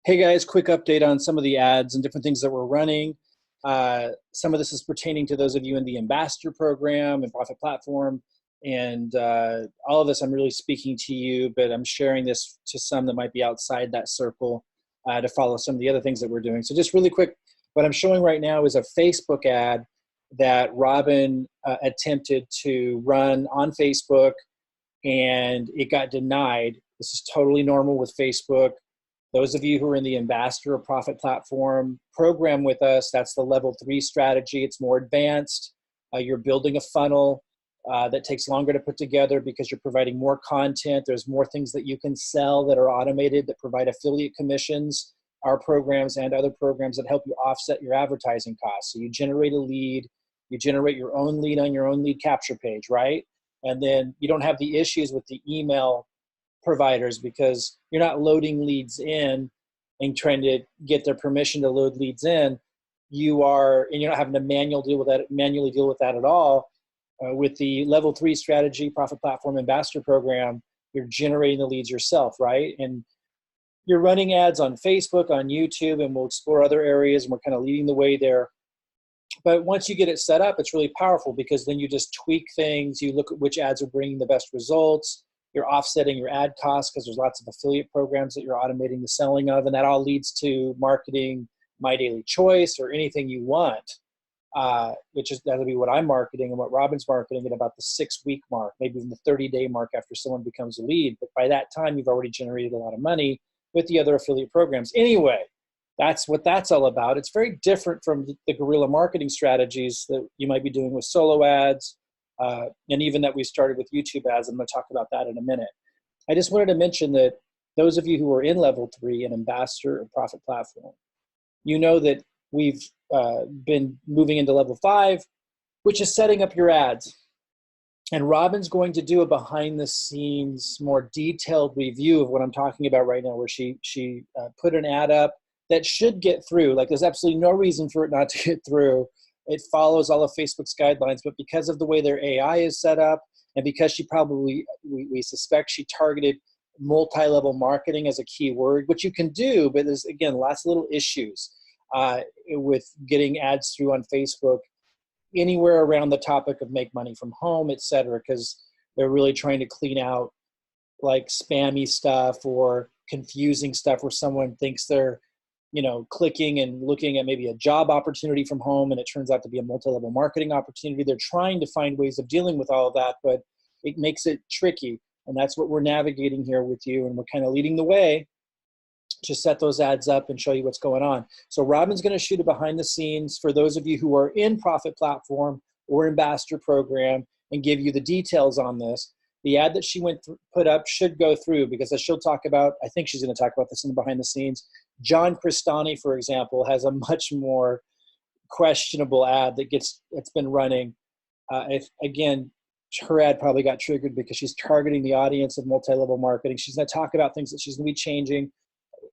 Hey guys, quick update on some of the ads and different things that we're running. Some of this is pertaining to those of you in the Ambassador Program and Profit Platform. And all of this, I'm really speaking to you, but I'm sharing this to some that might be outside that circle to follow some of the other things that we're doing. So just really quick, what I'm showing right now is a Facebook ad that Robin attempted to run on Facebook, and it got denied. This is totally normal with Facebook. Those of you who are in the Ambassador or Profit Platform program with us, that's the level 3 strategy. It's more advanced. You're building a funnel that takes longer to put together because you're providing more content. There's more things that you can sell that are automated that provide affiliate commissions, our programs and other programs that help you offset your advertising costs. So you generate a lead, you generate your own lead on your own lead capture page, right? And then you don't have the issues with the email providers because you're not loading leads in and trying to get their permission to load leads in. You're not having to manually deal with that at all. With the level 3 strategy, Profit Platform Ambassador Program, you're generating the leads yourself, right? And you're running ads on Facebook, on YouTube, and we'll explore other areas, and we're kind of leading the way there. But once you get it set up, it's really powerful because then you just tweak things. You look at which ads are bringing the best results. You're offsetting your ad costs because there's lots of affiliate programs that you're automating the selling of, and that all leads to marketing My Daily Choice or anything you want, that'll be what I'm marketing and what Robin's marketing at about the 6-week mark, maybe even the 30-day mark after someone becomes a lead. But by that time, you've already generated a lot of money with the other affiliate programs. Anyway, that's what that's all about. It's very different from the guerrilla marketing strategies that you might be doing with solo ads, and even that we started with YouTube ads. I'm going to talk about that in a minute. I just wanted to mention that those of you who are in level 3 and Ambassador and Profit Platform, you know that we've been moving into level 5, which is setting up your ads. And Robin's going to do a behind the scenes, more detailed review of what I'm talking about right now, where she put an ad up that should get through. Like, there's absolutely no reason for it not to get through. It follows all of Facebook's guidelines, but because of the way their AI is set up, and because she probably, we suspect she targeted multi-level marketing as a keyword, which you can do, but there's, again, lots of little issues with getting ads through on Facebook anywhere around the topic of make money from home, et cetera, because they're really trying to clean out like spammy stuff or confusing stuff where someone thinks they're clicking and looking at maybe a job opportunity from home, and it turns out to be a multi-level marketing opportunity. They're trying to find ways of dealing with all of that, but it makes it tricky. And that's what we're navigating here with you. And we're kind of leading the way to set those ads up and show you what's going on. So Robin's going to shoot a behind the scenes for those of you who are in Profit Platform or Ambassador Program and give you the details on this. The ad that she put up should go through because as she'll talk about, I think she's going to talk about this in the behind the scenes. John Cristani, for example, has a much more questionable ad that's been running. Again, her ad probably got triggered because she's targeting the audience of multi-level marketing. She's going to talk about things that she's going to be changing.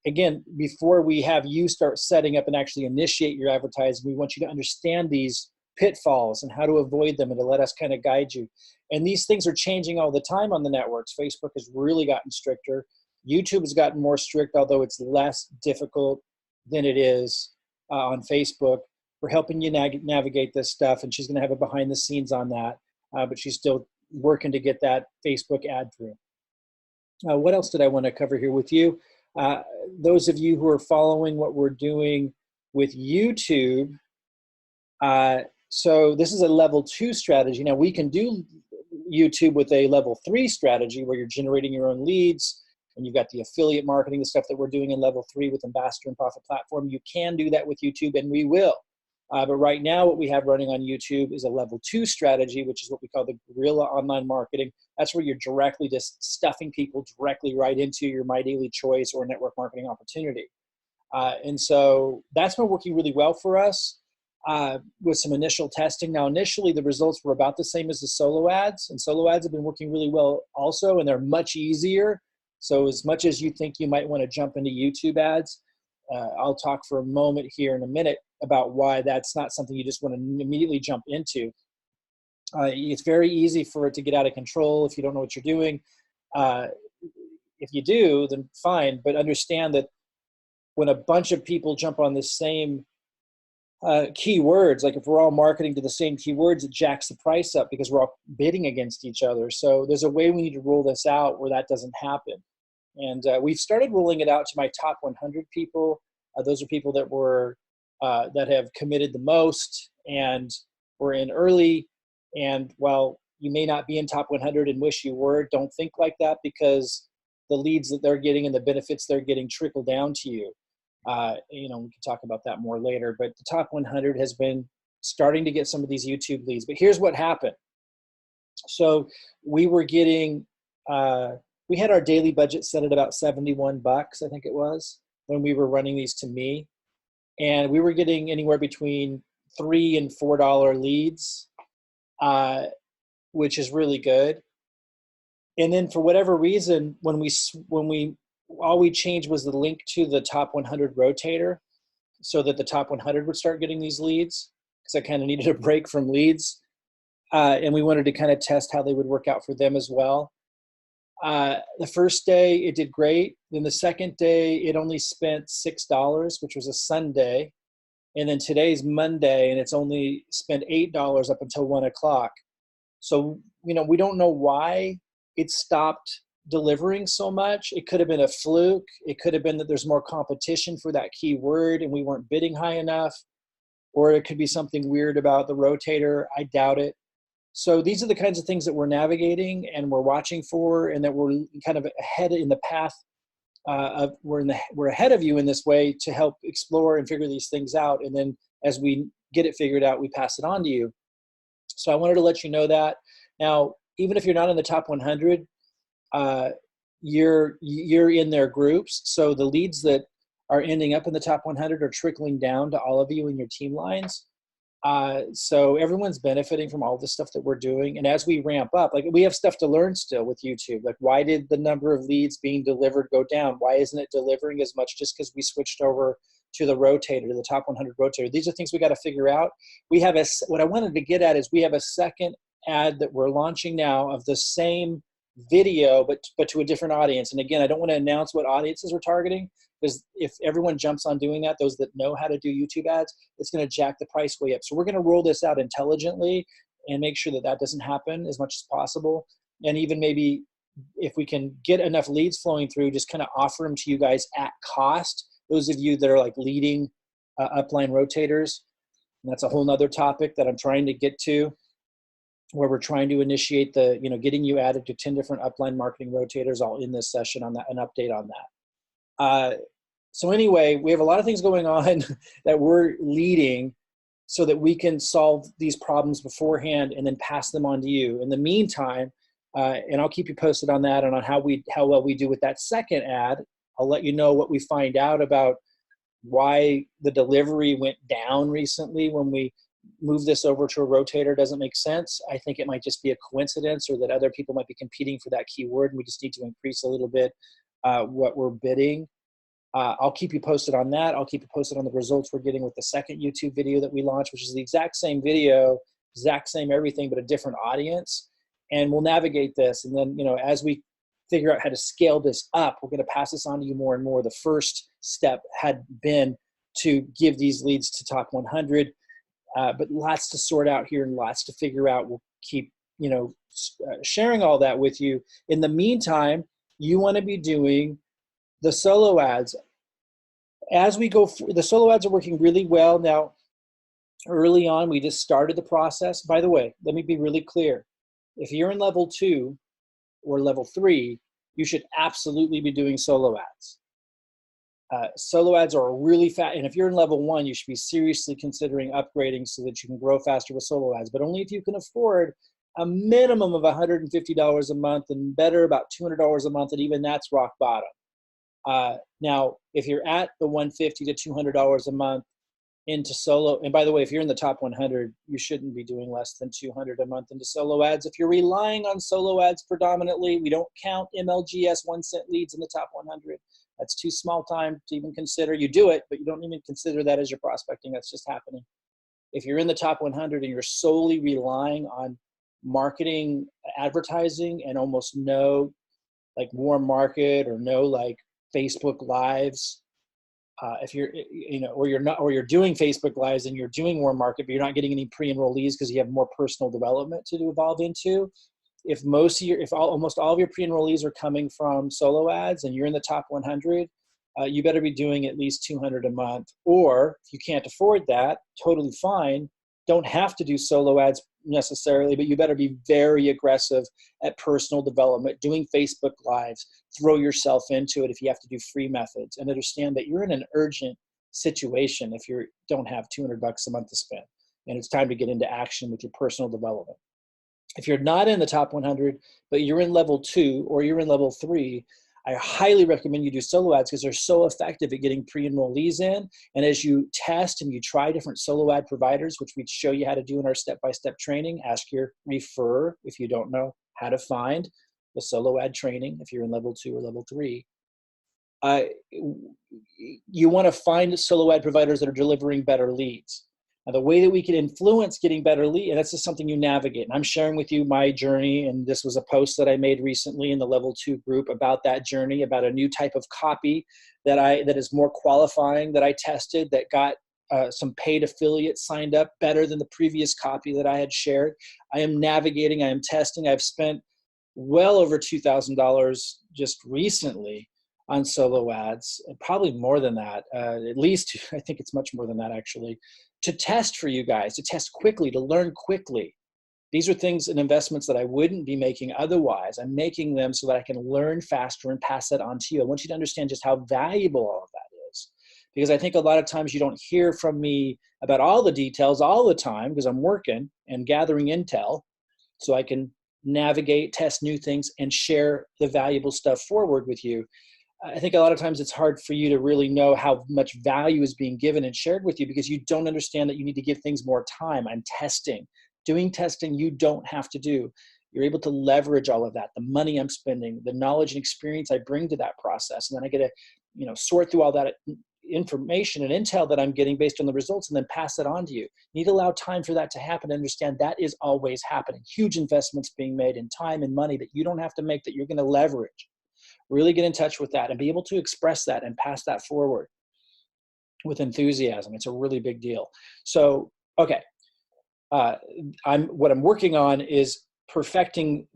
Again, before we have you start setting up and actually initiate your advertising, we want you to understand these pitfalls and how to avoid them and to let us kind of guide you. And these things are changing all the time on the networks. Facebook has really gotten stricter. YouTube has gotten more strict, although it's less difficult than it is on Facebook. We're helping you navigate this stuff, and she's going to have a behind the scenes on that, but she's still working to get that Facebook ad through. What else did I want to cover here with you? Those of you who are following what we're doing with YouTube, so this is a level 2 strategy. Now we can do YouTube with a level 3 strategy where you're generating your own leads and you've got the affiliate marketing, the stuff that we're doing in level 3 with Ambassador and Profit Platform. You can do that with YouTube, and we will. But right now what we have running on YouTube is a level 2 strategy, which is what we call the guerrilla online marketing. That's where you're directly just stuffing people directly right into your My Daily Choice or network marketing opportunity. And so that's been working really well for us with some initial testing. Now, initially, the results were about the same as the solo ads, and solo ads have been working really well also, and they're much easier. So as much as you think you might want to jump into YouTube ads, I'll talk for a moment here in a minute about why that's not something you just want to immediately jump into. It's very easy for it to get out of control if you don't know what you're doing. If you do, then fine, but understand that when a bunch of people jump on the same keywords, like if we're all marketing to the same keywords, it jacks the price up because we're all bidding against each other. So there's a way we need to roll this out where that doesn't happen. And we've started rolling it out to my top 100 people. Those are people that were that have committed the most and were in early. And while you may not be in top 100 and wish you were, don't think like that, because the leads that they're getting and the benefits they're getting trickle down to you. We can talk about that more later, but the top 100 has been starting to get some of these YouTube leads. But here's what happened. So we were getting, we had our daily budget set at about 71 bucks, I think it was, when we were running these to me. And we were getting anywhere between $3 and $4 leads, which is really good. And then for whatever reason, when we all we changed was the link to the top 100 rotator so that the top 100 would start getting these leads, because I kind of needed a break from leads. And we wanted to kind of test how they would work out for them as well. The first day it did great. Then the second day it only spent $6, which was a Sunday. And then today's Monday and it's only spent $8 up until 1 o'clock. So, we don't know why it stopped delivering so much. It could have been a fluke. It could have been that there's more competition for that keyword and we weren't bidding high enough, or it could be something weird about the rotator. I doubt it. So these are the kinds of things that we're navigating and we're watching for, and that we're kind of ahead in the path we're ahead of you in this way to help explore and figure these things out. And then as we get it figured out, we pass it on to you. So I wanted to let you know that. Now, even if you're not in the top 100, you're in their groups. So the leads that are ending up in the top 100 are trickling down to all of you in your team lines. So everyone's benefiting from all the stuff that we're doing. And as we ramp up, like we have stuff to learn still with YouTube. Like, why did the number of leads being delivered go down? Why isn't it delivering as much just because we switched over to the rotator, to the top 100 rotator? These are things we got to figure out. We have what I wanted to get at is we have a second ad that we're launching now of the same video, but to a different audience. And again, I don't want to announce what audiences we're targeting, because if everyone jumps on doing that, those that know how to do YouTube ads, it's going to jack the price way up. So we're going to roll this out intelligently and make sure that that doesn't happen as much as possible. And even maybe if we can get enough leads flowing through, just kind of offer them to you guys at cost. Those of you that are like leading upline rotators, and that's a whole nother topic that I'm trying to get to, where we're trying to initiate the, getting you added to 10 different upline marketing rotators, all in this session on that, an update on that. So anyway, we have a lot of things going on that we're leading so that we can solve these problems beforehand and then pass them on to you. In the meantime, and I'll keep you posted on that and on how well we do with that second ad. I'll let you know what we find out about why the delivery went down recently when we move this over to a rotator. Doesn't make sense. I think it might just be a coincidence, or that other people might be competing for that keyword and we just need to increase a little bit what we're bidding. I'll keep you posted on that. I'll keep you posted on the results we're getting with the second YouTube video that we launched, which is the exact same video, exact same everything, but a different audience. And we'll navigate this. And then, as we figure out how to scale this up, we're going to pass this on to you more and more. The first step had been to give these leads to top 100. But lots to sort out here and lots to figure out. We'll keep, sharing all that with you. In the meantime, you want to be doing the solo ads. As we go, the solo ads are working really well. Now, early on, we just started the process. By the way, let me be really clear. If you're in level 2 or level 3, you should absolutely be doing solo ads. Solo ads are really fast, and if you're in level 1, you should be seriously considering upgrading so that you can grow faster with solo ads, but only if you can afford a minimum of $150 a month, and better about $200 a month, and even that's rock bottom. Now, if you're at the $150 to $200 a month into solo, and by the way, if you're in the top 100, you shouldn't be doing less than $200 a month into solo ads. If you're relying on solo ads predominantly, we don't count MLGS 1 cent leads in the top 100. That's too small time to even consider. You do it, but you don't even consider that as your prospecting. That's just happening. If you're in the top 100 and you're solely relying on marketing, advertising, and almost no like warm market or no like Facebook lives, If you're, or you're not, or you're doing Facebook Lives and you're doing warm market, but you're not getting any pre-enrollees because you have more personal development to evolve into. If almost all of your pre-enrollees are coming from solo ads and you're in the top 100, you better be doing at least 200 a month. Or if you can't afford that, totally fine. Don't have to do solo ads necessarily, but you better be very aggressive at personal development, doing Facebook Lives, throw yourself into it if you have to do free methods, and understand that you're in an urgent situation if you don't have 200 bucks a month to spend, and it's time to get into action with your personal development. If you're not in the top 100, but you're in level 2 or you're in level 3, I highly recommend you do solo ads because they're so effective at getting pre-enrollees in. And as you test and you try different solo ad providers, which we show you how to do in our step-by-step training, ask your refer if you don't know how to find the solo ad training if you're in level 2 or level 3. You want to find solo ad providers that are delivering better leads. Now, the way that we can influence getting better lead, and that's just something you navigate. And I'm sharing with you my journey, and this was a post that I made recently in the level 2 group about that journey, about a new type of copy that is more qualifying that I tested, that got some paid affiliates signed up better than the previous copy that I had shared. I am navigating, I am testing. I've spent well over $2,000 just recently on solo ads, and probably more than that, at least I think it's much more than that actually, to test for you guys, to test quickly, to learn quickly. These are things and investments that I wouldn't be making otherwise. I'm making them so that I can learn faster and pass that on to you. I want you to understand just how valuable all of that is, because I think a lot of times you don't hear from me about all the details all the time because I'm working and gathering intel so I can navigate, test new things, and share the valuable stuff forward with you. I think a lot of times it's hard for you to really know how much value is being given and shared with you because you don't understand that you need to give things more time. I'm testing. Doing testing you don't have to do. You're able to leverage all of that, the money I'm spending, the knowledge and experience I bring to that process. And then I get to sort through all that information and intel that I'm getting based on the results and then pass it on to you. You need to allow time for that to happen and understand that is always happening. Huge investments being made in time and money that you don't have to make, that you're going to leverage. Really get in touch with that and be able to express that and pass that forward with enthusiasm. It's a really big deal. So, okay. What I'm working on is perfecting,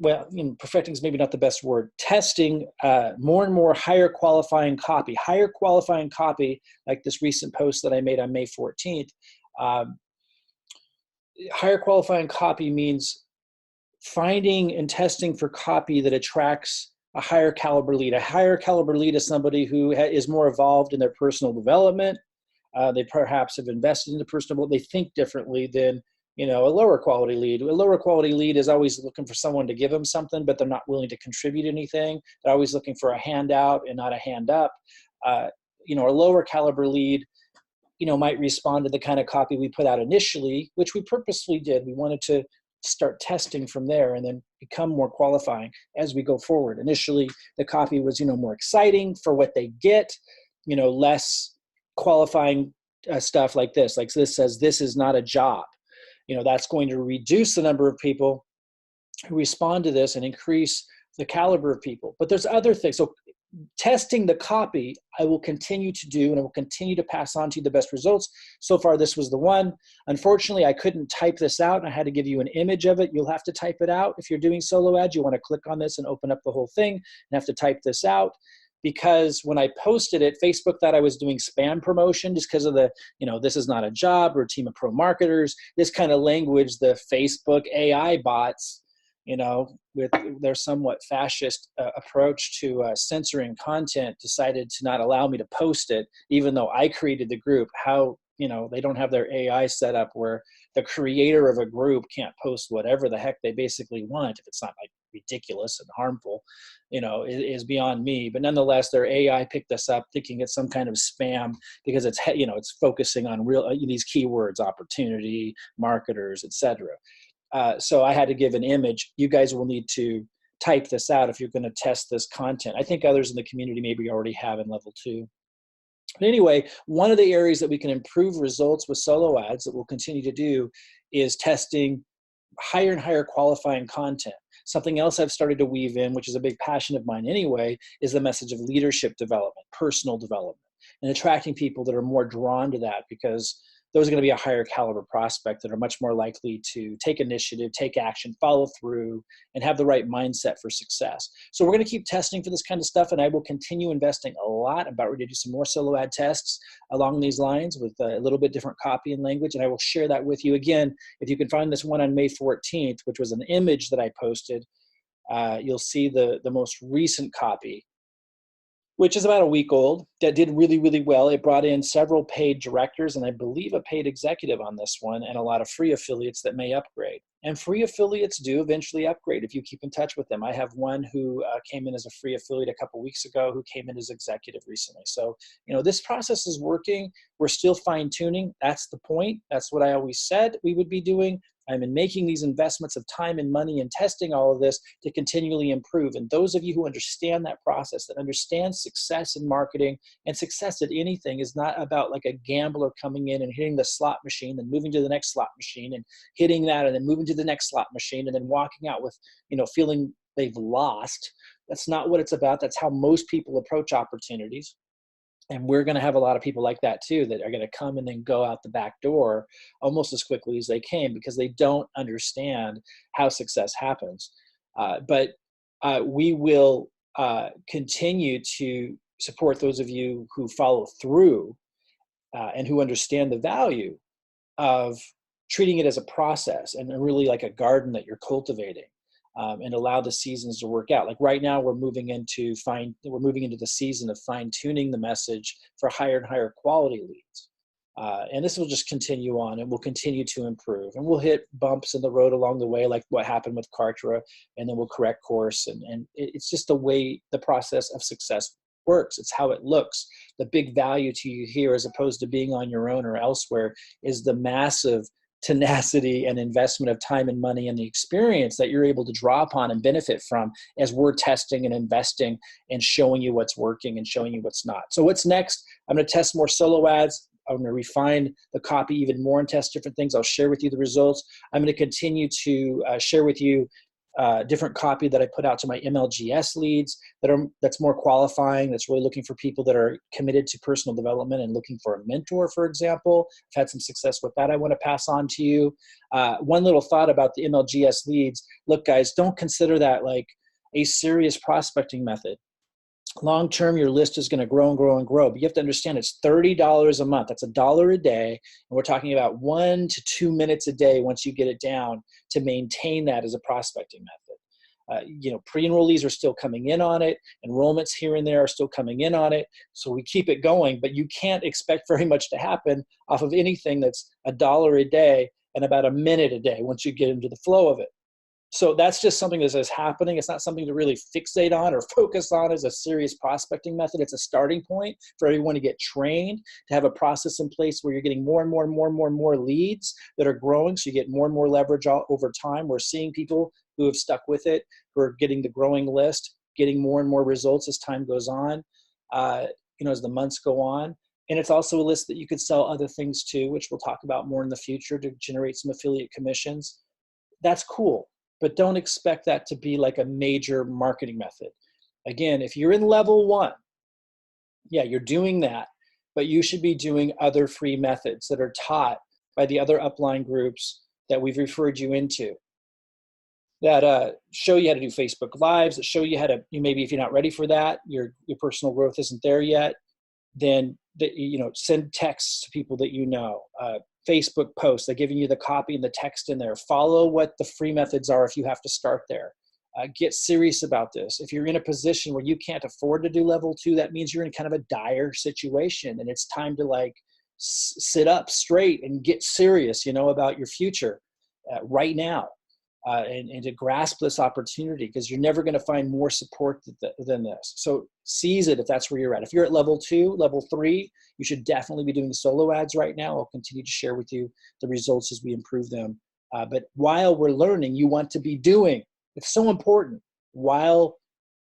perfecting is maybe not the best word, testing more and more higher qualifying copy like this recent post that I made on May 14th. Higher qualifying copy means finding and testing for copy that attracts a higher caliber lead. A higher caliber lead is somebody who is more evolved in their personal development. They perhaps have invested into personal development. They think differently than a lower quality lead. A lower quality lead is always looking for someone to give them something, but they're not willing to contribute anything. They're always looking for a handout and not a hand up. A lower caliber lead, might respond to the kind of copy we put out initially, which we purposely did. We wanted to start testing from there and then become more qualifying as we go forward. Initially, the copy was, more exciting for what they get, less qualifying stuff like this. Like this says, this is not a job. That's going to reduce the number of people who respond to this and increase the caliber of people. But there's other things. So testing the copy, I will continue to do, and I will continue to pass on to you the best results. So far, this was the one. Unfortunately, I couldn't type this out, and I had to give you an image of it. You'll have to type it out. If you're doing solo ads, you want to click on this and open up the whole thing and have to type this out. Because when I posted it, Facebook thought I was doing spam promotion just because of the, this is not a job, we're a team of pro marketers, this kind of language, the Facebook AI bots, with their somewhat fascist approach to censoring content, decided to not allow me to post it, even though I created the group. How, they don't have their AI set up where the creator of a group can't post whatever the heck they basically want if it's not like ridiculous and harmful, is beyond me. But nonetheless, their AI picked this up thinking it's some kind of spam because it's, it's focusing on real, these keywords, opportunity, marketers, etc. So I had to give an image. You guys will need to type this out if you're going to test this content. I think others in the community maybe already have in level 2. But anyway, one of the areas that we can improve results with solo ads that we'll continue to do is testing higher and higher qualifying content. Something else I've started to weave in, which is a big passion of mine anyway, is the message of leadership development, personal development. and attracting people that are more drawn to that, because those are going to be a higher caliber prospect that are much more likely to take initiative, take action, follow through, and have the right mindset for success. So we're going to keep testing for this kind of stuff, and I will continue investing a lot. I'm about ready to do some more solo ad tests along these lines with a little bit different copy and language, and I will share that with you. Again, if you can find this one on May 14th, which was an image that I posted, you'll see the most recent copy, which is about a week old, that did really, really well. It brought in several paid directors, and I believe a paid executive on this one, and a lot of free affiliates that may upgrade. And free affiliates do eventually upgrade if you keep in touch with them. I have one who came in as a free affiliate a couple weeks ago, who came in as executive recently. So, this process is working. We're still fine tuning. That's the point. That's what I always said we would be doing. I'm in making these investments of time and money and testing all of this to continually improve. And those of you who understand that process, that understand success in marketing and success at anything is not about like a gambler coming in and hitting the slot machine and moving to the next slot machine and hitting that and then moving to the next slot machine and then walking out with, feeling they've lost. That's not what it's about. That's how most people approach opportunities. And we're going to have a lot of people like that too, that are going to come and then go out the back door almost as quickly as they came, because they don't understand how success happens. But we will continue to support those of you who follow through and who understand the value of treating it as a process and really like a garden that you're cultivating. And allow the seasons to work out. Like right now, we're moving into the season of fine tuning the message for higher and higher quality leads. And this will just continue on, and we'll continue to improve. And we'll hit bumps in the road along the way, like what happened with Kartra, and then we'll correct course. And it's just the way the process of success works. It's how it looks. The big value to you here, as opposed to being on your own or elsewhere, is the massive tenacity and investment of time and money and the experience that you're able to draw upon and benefit from as we're testing and investing and showing you what's working and showing you what's not. So what's next? I'm going to test more solo ads. I'm going to refine the copy even more and test different things. I'll share with you the results. I'm going to continue to share with you different copy that I put out to my MLGS leads that's more qualifying, that's really looking for people that are committed to personal development and looking for a mentor, for example. I've had some success with that I want to pass on to you. One little thought about the MLGS leads. Look, guys, don't consider that like a serious prospecting method. Long term, your list is going to grow and grow and grow, but you have to understand it's $30 a month. That's $1 a day, and we're talking about 1 to 2 minutes a day once you get it down to maintain that as a prospecting method. Pre-enrollees are still coming in on it. Enrollments here and there are still coming in on it. So we keep it going, but you can't expect very much to happen off of anything that's $1 a day and about a minute a day once you get into the flow of it. So that's just something that is happening. It's not something to really fixate on or focus on as a serious prospecting method. It's a starting point for everyone to get trained, to have a process in place where you're getting more and more and more and more and more leads that are growing. So you get more and more leverage over time. We're seeing people who have stuck with it, who are getting the growing list, getting more and more results as time goes on, as the months go on. And it's also a list that you could sell other things to, which we'll talk about more in the future to generate some affiliate commissions. That's cool. But don't expect that to be like a major marketing method. Again, if you're in level 1, yeah, you're doing that, but you should be doing other free methods that are taught by the other upline groups that we've referred you into, that show you how to do Facebook Lives, that show you how to, maybe if you're not ready for that, your personal growth isn't there yet, then send texts to people that Facebook posts, they're giving you the copy and the text in there. Follow what the free methods are if you have to start there. Get serious about this. If you're in a position where you can't afford to do level 2, that means you're in kind of a dire situation, and it's time to sit up straight and get serious, about your future right now. And to grasp this opportunity, because you're never going to find more support than this. So seize it if that's where you're at. If you're at level 2, level 3, you should definitely be doing solo ads right now. I'll continue to share with you the results as we improve them. But while we're learning, you want to be doing. It's so important. While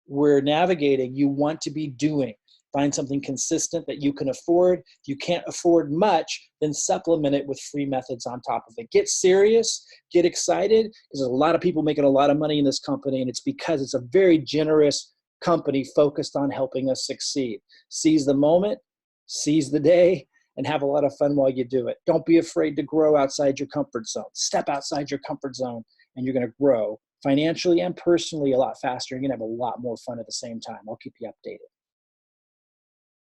we're navigating, you want to be doing. Find something consistent that you can afford. If you can't afford much, then supplement it with free methods on top of it. Get serious, get excited, because there's a lot of people making a lot of money in this company, and it's because it's a very generous company focused on helping us succeed. Seize the moment, seize the day and have a lot of fun while you do it. Don't be afraid to grow outside your comfort zone. Step outside your comfort zone and you're going to grow financially and personally a lot faster. You're going to have a lot more fun at the same time. I'll keep you updated.